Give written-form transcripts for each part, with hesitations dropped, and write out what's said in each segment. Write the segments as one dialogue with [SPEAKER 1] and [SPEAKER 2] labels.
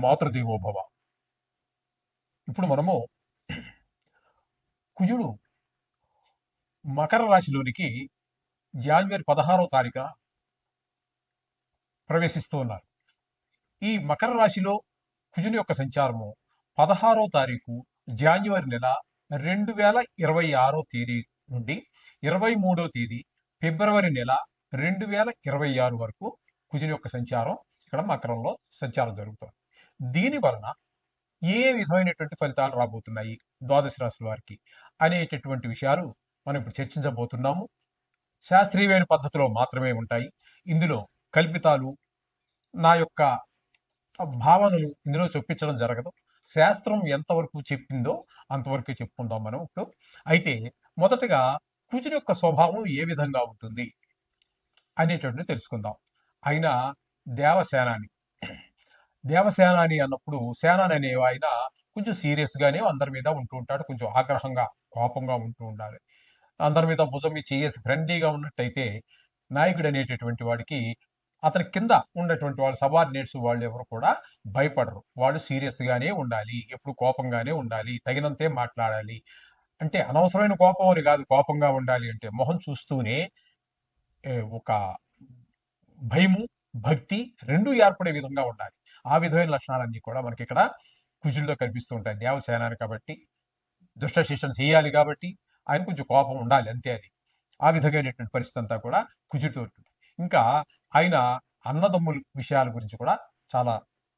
[SPEAKER 1] మాతృదేవోభవ. ఇప్పుడు మనము కుజుడు మకర రాశిలోనికి జనవరి 16వ తారీఖున ప్రవేశిస్తూ ఉన్నారు. ఈ మకర రాశిలో కుజుని యొక్క సంచారము 16వ తారీఖు జనవరి నెల 2026 తేదీ నుండి 23వ తేదీ ఫిబ్రవరి నెల 2026 వరకు కుజుని యొక్క సంచారం ఇక్కడ మకరంలో సంచారం జరుగుతుంది. దీని వలన ఏ విధమైనటువంటి ఫలితాలు రాబోతున్నాయి ద్వాదశ రాశుల వారికి అనేటటువంటి విషయాలు మనం ఇప్పుడు చర్చించబోతున్నాము. శాస్త్రీయమైన పద్ధతిలో మాత్రమే ఉంటాయి. ఇందులో కల్పితాలు, నా యొక్క భావనలు ఇందులో చొప్పించడం జరగదు. శాస్త్రం ఎంతవరకు చెప్పిందో అంతవరకు చెప్పుకుందాం మనం ఇప్పుడు. అయితే మొదటగా కుజుని యొక్క స్వభావం ఏ విధంగా ఉంటుంది అనేటువంటిది తెలుసుకుందాం. ఆయన దేవసేనాని. దేవసేనాని అన్నప్పుడు సేనాని అనే ఆయన కొంచెం సీరియస్గానే అందరి మీద ఉంటూ ఉంటాడు. కొంచెం ఆగ్రహంగా, కోపంగా ఉంటూ ఉండాలి. అందరి మీద భుజం మీద చేసి ఫ్రెండ్లీగా ఉన్నట్టయితే నాయకుడు అనేటటువంటి వాడికి అతని కింద ఉన్నటువంటి వాళ్ళు సబార్డినేట్స్ వాళ్ళు ఎవరు కూడా భయపడరు. వాళ్ళు సీరియస్గానే ఉండాలి, ఎప్పుడు కోపంగానే ఉండాలి, తగినంతే మాట్లాడాలి. అంటే అనవసరమైన కోపం అని కాదు, కోపంగా ఉండాలి అంటే మొహం చూస్తూనే ఒక భయము, భక్తి రెండూ ఏర్పడే విధంగా ఉండాలి. ఆ విధమైన లక్షణాలన్నీ కూడా మనకి ఇక్కడ కుజుల్లో కనిపిస్తూ ఉంటాయి. దేవసేనాని కాబట్టి, దుష్ట శిక్షణ చేయాలి కాబట్టి ఆయన కొంచెం కోపం ఉండాలి, అంతే. అది ఆ విధమైనటువంటి పరిస్థితి అంతా కూడా కుజుడితో ఉంటుంది. ఇంకా ఆయన అన్నదమ్ముల విషయాల గురించి కూడా చాలా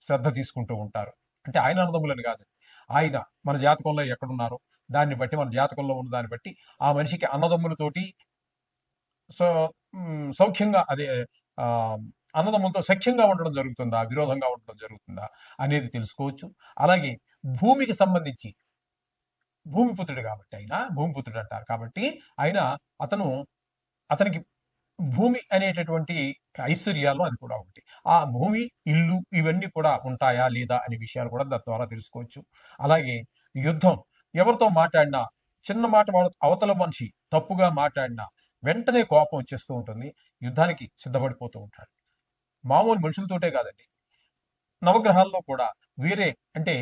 [SPEAKER 1] శ్రద్ధ తీసుకుంటూ ఉంటారు. అంటే ఆయన అన్నదమ్ములని కాదు, ఆయన మన జాతకంలో ఎక్కడున్నారో దాన్ని బట్టి, మన జాతకంలో ఉన్న దాన్ని బట్టి ఆ మనిషికి అన్నదమ్ములతోటి సో సౌఖ్యంగా, అదే అన్నదమ్ములతో సఖ్యంగా ఉండడం జరుగుతుందా, విరోధంగా ఉండడం జరుగుతుందా అనేది తెలుసుకోవచ్చు. అలాగే భూమికి సంబంధించి, భూమిపుత్రుడు కాబట్టి ఆయన భూమిపుత్రుడు అంటారు కాబట్టి ఆయన అతనికి భూమి అనేటటువంటి ఐశ్వర్యాలు అది కూడా ఒకటి. ఆ భూమి, ఇల్లు ఇవన్నీ కూడా ఉంటాయా లేదా అనే విషయాలు కూడా దాని ద్వారా తెలుసుకోవచ్చు. అలాగే యుద్ధం, ఎవరితో మాట్లాడినా చిన్న మాట అవతల మనిషి తప్పుగా మాట్లాడినా వెంటనే కోపం వచ్చేస్తూ ఉంటుంది, యుద్ధానికి సిద్ధపడిపోతూ ఉంటాడు. మామూలు మనుషులతోటే కాదండి, నవగ్రహాల్లో కూడా వేరే, అంటే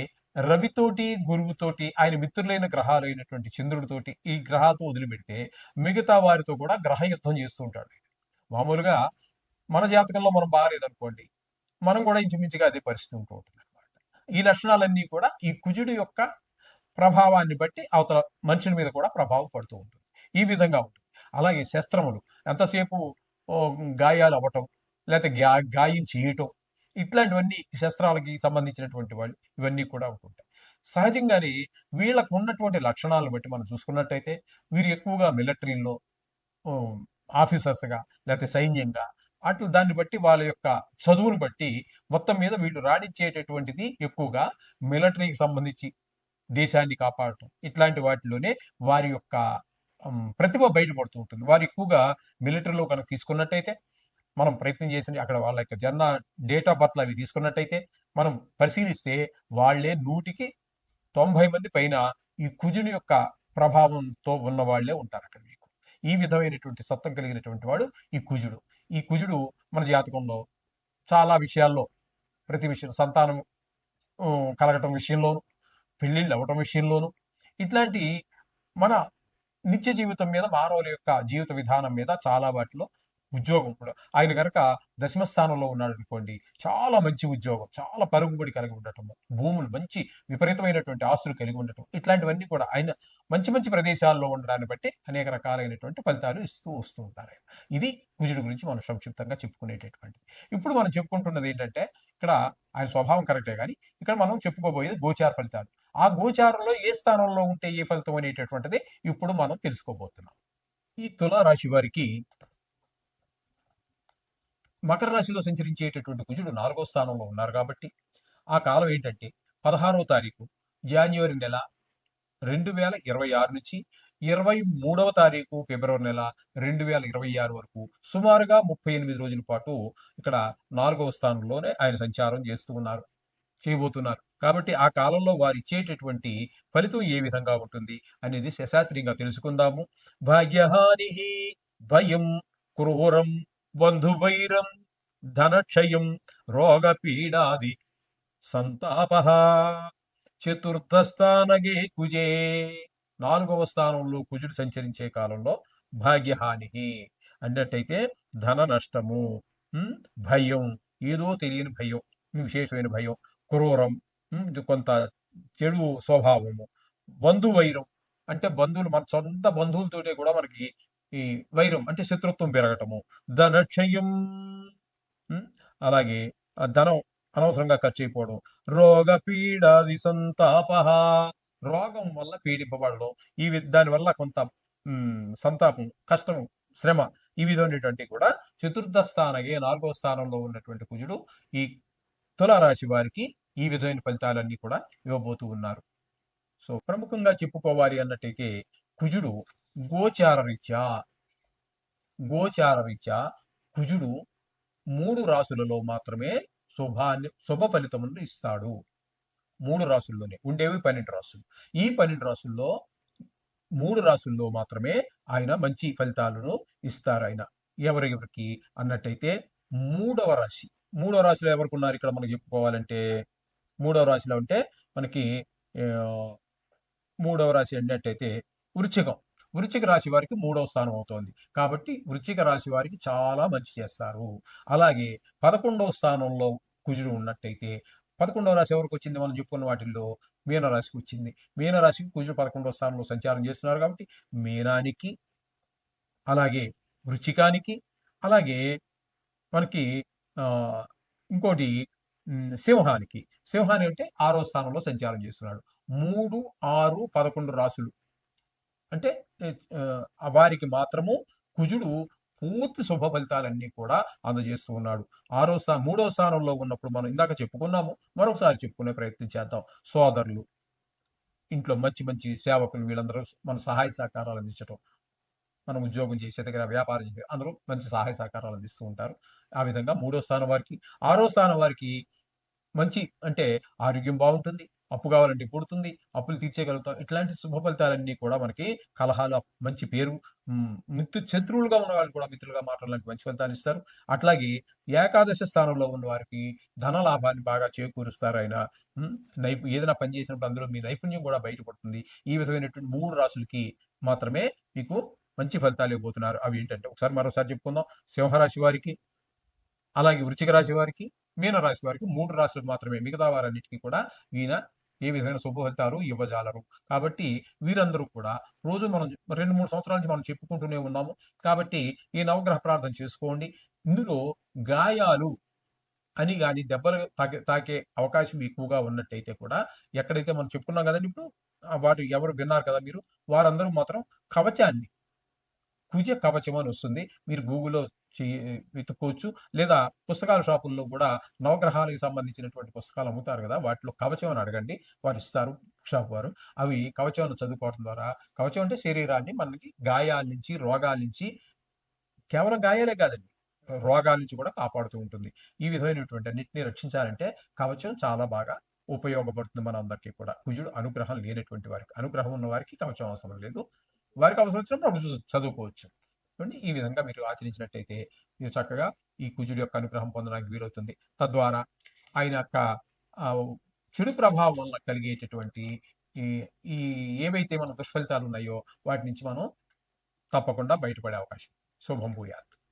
[SPEAKER 1] రవితోటి, గురువుతోటి, ఆయన మిత్రులైన గ్రహాలు అయినటువంటి చంద్రుడితోటి, ఈ గ్రహాలతో వదిలిపెడితే మిగతా వారితో కూడా గ్రహ యుద్ధం చేస్తూ ఉంటాడు. మామూలుగా మన జాతకంలో మనం బాగాలేదనుకోండి, మనం కూడా ఇంచుమించుగా అదే పరిస్థితి ఉంటూ ఉంటుంది అనమాట. ఈ లక్షణాలన్నీ కూడా ఈ కుజుడి యొక్క ప్రభావాన్ని బట్టి అవతల మనుషుల మీద కూడా ప్రభావం పడుతూ ఉంటుంది. ఈ విధంగా ఉంటుంది. అలాగే శస్త్రములు, ఎంతసేపు గాయాలు అవ్వటం, లేకపోతే గాయం చేయటం, ఇట్లాంటివన్నీ శస్త్రాలకి సంబంధించినటువంటి వాళ్ళు ఇవన్నీ కూడా ఉంటుంటాయి. సహజంగానే వీళ్ళకు ఉన్నటువంటి లక్షణాలను బట్టి మనం చూసుకున్నట్టయితే వీరు ఎక్కువగా మిలిటరీలో ఆఫీసర్స్గా, లేకపోతే సైన్యంగా, అట్లు దాన్ని బట్టి వాళ్ళ యొక్క చదువును బట్టి మొత్తం మీద వీళ్ళు రాణించేటటువంటిది ఎక్కువగా మిలిటరీకి సంబంధించి దేశాన్ని కాపాడటం, ఇట్లాంటి వాటిలోనే వారి యొక్క ప్రతిభ బయటపడుతూ ఉంటుంది. వారు ఎక్కువగా మిలిటరీలో కనుక తీసుకున్నట్టయితే, మనం ప్రయత్నం చేసి అక్కడ వాళ్ళ యొక్క జన్మ డేట్ ఆఫ్ బర్త్ అవి తీసుకున్నట్టయితే మనం పరిశీలిస్తే వాళ్ళే 100కి 90 మంది పైన ఈ కుజుని యొక్క ప్రభావంతో ఉన్న వాళ్ళే ఉంటారు అక్కడ మీకు. ఈ విధమైనటువంటి సత్వం కలిగినటువంటి వాడు ఈ కుజుడు. ఈ కుజుడు మన జాతకంలో చాలా విషయాల్లో, ప్రతి విషయం, సంతానం కలగటం విషయంలోను, పెళ్ళిళ్ళు అవ్వటం విషయంలోను, ఇట్లాంటి మన నిత్య జీవితం మీద, మానవుల యొక్క జీవిత విధానం మీద చాలా వాటిలో, ఉద్యోగం కూడా ఆయన కనుక దశమ స్థానంలో ఉన్నాడు అనుకోండి, చాలా మంచి ఉద్యోగం, చాలా పరుగుబడి కలిగి ఉండటము, భూములు, మంచి విపరీతమైనటువంటి ఆస్తులు కలిగి ఉండటం, ఇట్లాంటివన్నీ కూడా ఆయన మంచి మంచి ప్రదేశాల్లో ఉండడాన్ని బట్టి అనేక రకాలైనటువంటి ఫలితాలు ఇస్తూ వస్తూ ఉంటారు. ఇది కుజుడి గురించి మనం సంక్షిప్తంగా చెప్పుకునేటటువంటిది. ఇప్పుడు మనం చెప్పుకుంటున్నది ఏంటంటే, ఇక్కడ ఆయన స్వభావం కరెక్టే, కానీ ఇక్కడ మనం చెప్పుకోబోయేది గోచార ఫలితాలు. ఆ గోచారంలో ఏ స్థానంలో ఉంటే ఏ ఫలితం అనేటటువంటిది ఇప్పుడు మనం తెలుసుకోబోతున్నాం. ఈ తులారాశి వారికి మకర రాశిలో సంచరించేటటువంటి కుజుడు 4వ స్థానంలో ఉన్నారు కాబట్టి ఆ కాలం ఏంటంటే 16వ తారీఖు జనవరి నెల 2026 నుంచి 23వ తారీఖు ఫిబ్రవరి నెల 2026 వరకు సుమారుగా 38 రోజుల పాటు ఇక్కడ 4వ స్థానంలోనే ఆయన సంచారం చేయబోతున్నారు. కాబట్టి ఆ కాలంలో వారు ఇచ్చేటటువంటి ఫలితం ఏ విధంగా ఉంటుంది అనేది శాస్త్రీయంగా తెలుసుకుందాము. భాగ్యహాని భయం క్రూరం బంధువైరం ధనక్షయం రోగ పీడాది సంతాపః. చతుర్థస్థానగే కుజే, 4వ స్థానంలో కుజుడు సంచరించే కాలంలో భాగ్యహాని అన్నట్టయితే ధన నష్టము, ఉమ్, భయం, ఏదో తెలియని భయం, విశేషమైన భయం, క్రూరం, ఇది కొంత చెడు స్వభావము, బంధువైరం, అంటే బంధువులు మన సొంత బంధువులతోటే కూడా మనకి ఈ వైరం అంటే శత్రుత్వం పెరగటము, ధనక్షయం, ఉమ్, అలాగే ఆ ధనం అనవసరంగా ఖర్చు అయిపోవడం, రోగ పీడాది సంతాప, రోగం వల్ల పీడింపబడడం, దానివల్ల కొంత సంతాపం, కష్టం, శ్రమ, ఈ విధమైనటువంటి కూడా చతుర్థ స్థానగే 4వ స్థానంలో ఉన్నటువంటి కుజుడు ఈ తులారాశి వారికి ఈ విధమైన ఫలితాలన్నీ కూడా ఇవ్వబోతూ ఉన్నారు. సో ప్రముఖంగా చెప్పుకోవాలి అన్నట్టయితే కుజుడు గోచార రీత్యా గోచార రీత్యా కుజుడు 3 రాసులలో మాత్రమే శుభ ఫలితములను ఇస్తాడు. 3 రాసుల్లోనే ఉండేవి 12 రాసులు. ఈ 12 రాసుల్లో 3 రాసుల్లో మాత్రమే ఆయన మంచి ఫలితాలను ఇస్తారు. ఆయన ఎవరెవరికి అన్నట్టయితే మూడవ రాశి, మూడవ రాశిలో ఎవరికి ఉన్నారు ఇక్కడ మనం చెప్పుకోవాలంటే, మూడవ రాశిలో అంటే మనకి ఆ, మూడవ రాశి అన్నట్టయితే వృశ్చికం. వృశ్చిక రాశి వారికి 3వ స్థానం అవుతోంది. కాబట్టి వృశ్చిక రాశి వారికి చాలా మంచి చేస్తారు. అలాగే 11వ స్థానంలో కుజుడు ఉన్నట్టయితే, 11వ రాశి ఎవరికి వచ్చింది మనం చెప్పుకున్న వాటిల్లో మీనరాశికి వచ్చింది. మీనరాశికి కుజుడు 11వ స్థానంలో సంచారం చేస్తున్నారు కాబట్టి మీనానికి, అలాగే వృశ్చికానికి, అలాగే మనకి ఆ, ఇంకోటి సింహానికి. సింహానికి అంటే 6వ స్థానంలో సంచారం చేస్తున్నాడు. 3, 6, 11 రాసులు అంటే వారికి మాత్రము కుజుడు పూర్తి శుభ ఫలితాలన్నీ కూడా అందజేస్తూ ఉన్నాడు. 3వ స్థానంలో ఉన్నప్పుడు మనం ఇందాక చెప్పుకున్నాము, మరొకసారి చెప్పుకునే ప్రయత్నం చేద్దాం. సోదరులు, ఇంట్లో మంచి మంచి సేవకులు, వీళ్ళందరూ మన సహాయ సహకారాలు అందించడం, మనం ఉద్యోగం చేసే దగ్గర, వ్యాపారం చేసే అందరూ మంచి సహాయ సహకారాలు అందిస్తూ ఉంటారు. ఆ విధంగా 3వ స్థానం వారికి, 6వ స్థానం వారికి మంచి అంటే ఆరోగ్యం బాగుంటుంది, అప్పు కావాలంటే పుడుతుంది, అప్పులు తీర్చేయగలుగుతాం. ఇట్లాంటి శుభ ఫలితాలన్నీ కూడా మనకి, కలహాలు, మంచి పేరు, శత్రువులుగా ఉన్న వాళ్ళు కూడా మిత్రులుగా మాట్లాడాలంటే మంచి ఫలితాలు ఇస్తారు. అట్లాగే ఏకాదశ స్థానంలో ఉన్న వారికి ధన లాభాన్ని బాగా చేకూరుస్తారు ఆయన. ఏదైనా పని చేసినప్పుడు అందులో మీ నైపుణ్యం కూడా బయటపడుతుంది. ఈ విధమైనటువంటి 3 రాశులకి మాత్రమే మీకు మంచి ఫలితాలు ఇవ్వబోతున్నారు. అవి ఏంటంటే ఒకసారి మరోసారి చెప్పుకుందాం. సింహరాశి వారికి, అలాగే వృశ్చిక రాశి వారికి, మీనరాశి వారికి, 3 రాశులకు మాత్రమే. మిగతా వారన్నిటికీ కూడా ఈయన ఏ విధమైన శుభ ఫలితాలు ఇవ్వజాలరు. కాబట్టి వీరందరూ కూడా రోజు మనం 2-3 సంవత్సరాల నుంచి మనం చెప్పుకుంటూనే ఉన్నాము. కాబట్టి ఈ నవగ్రహ ప్రార్థన చేసుకోండి. ఇందులో గాయాలు అని గాని, దెబ్బలు తాకే అవకాశం ఎక్కువగా ఉన్నట్టయితే కూడా, ఎక్కడైతే మనం చెప్పుకున్నాం కదండి ఇప్పుడు, వాటి ఎవరు విన్నారు కదా మీరు, వారందరూ మాత్రం కవచాన్ని, కుజ కవచం అని వస్తుంది. మీరు గూగుల్‌లో వెతుక్కోవచ్చు. లేదా పుస్తకాల షాపుల్లో కూడా నవగ్రహాలకు సంబంధించినటువంటి పుస్తకాలు అమ్ముతారు కదా! వాటిలో కవచం అని అడగండి. వారు ఇస్తారు షాప్ వారు. అవి కవచాన్ని చదువుకోవడం ద్వారా, కవచం అంటే శరీరాన్ని మనకి గాయాల నుంచి, రోగాల నుంచి, కేవలం గాయాలే కాదండి, రోగాల నుంచి కూడా కాపాడుతూ ఉంటుంది. ఈ విధమైనటువంటి అన్నిటిని రక్షించాలంటే కవచం చాలా బాగా ఉపయోగపడుతుంది మనందరికీ కూడా. కుజుడు అనుగ్రహం లేనటువంటి వారికి, అనుగ్రహం ఉన్న వారికి కవచం అవసరం లేదు. వారికి అవసరం వచ్చినప్పుడు అప్పుడు చదువుకోవచ్చు. చూడండి, ఈ విధంగా మీరు ఆచరించినట్టయితే మీరు చక్కగా ఈ కుజుడి యొక్క అనుగ్రహం పొందడానికి వీలవుతుంది. తద్వారా ఆయన యొక్క చెడు ప్రభావం వల్ల కలిగేటటువంటి ఈ ఈ ఏవైతే మన దుష్ఫలితాలు ఉన్నాయో వాటి నుంచి మనం తప్పకుండా బయటపడే అవకాశం. శుభం భూయాత్.